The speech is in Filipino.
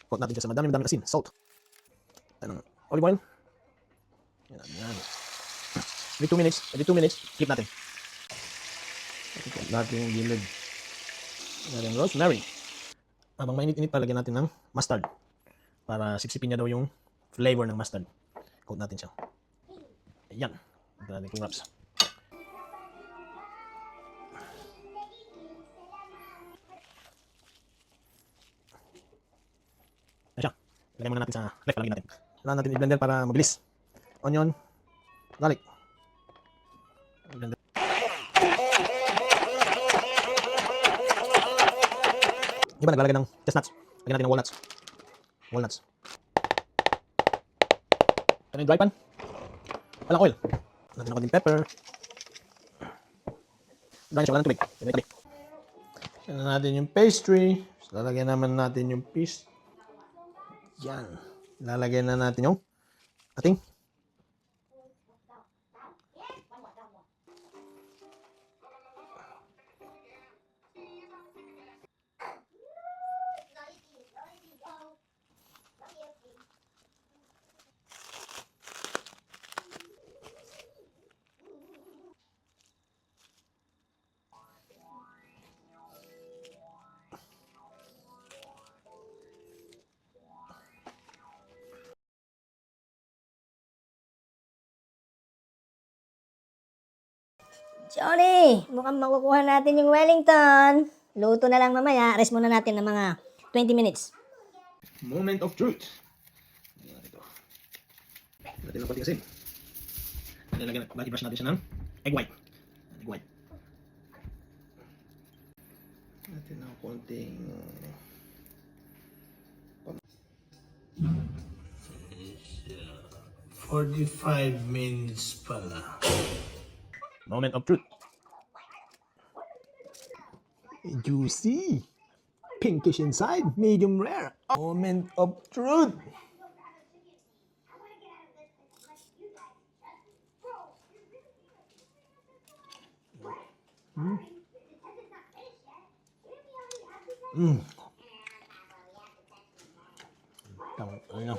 Coat natin siya sa madami asin, salt. Anong olive oil. Yan. Every 2 minutes, flip natin. Ikot natin yung gilid. Lagyan rosemary. Habang mainit-init pa, lagyan natin ng mustard. Para sipsipin niya daw yung flavor ng mustard. Coat natin siya. Ayan. Ito natin yung wraps. Ayan siya. Lagyan muna natin sa left. Lagyan natin. Kailangan natin i-blender para mabilis. Onion. Garlic. Blender. Iba naglalagay ng chestnuts. Lagyan natin ng walnuts. Ito yung dry pan. Walang oil. Lagyan natin ng konting pepper. Lagyan siya, walang tubig. Lagyan natin yung pastry. Lalagyan naman natin yung piece. Yan. Lalagyan na natin yung ating Johnny, mukhang makukuha natin yung Wellington. Luto na lang mamaya. Rest muna natin ng mga 20 minutes. moment of truth. Ayan, ito. Natin ng konting asin. I-brush natin siya ng egg white. Natin ng konting 45 minutes pala. moment of truth. Juicy. Pinkish inside, medium rare. Moment of truth. Ano?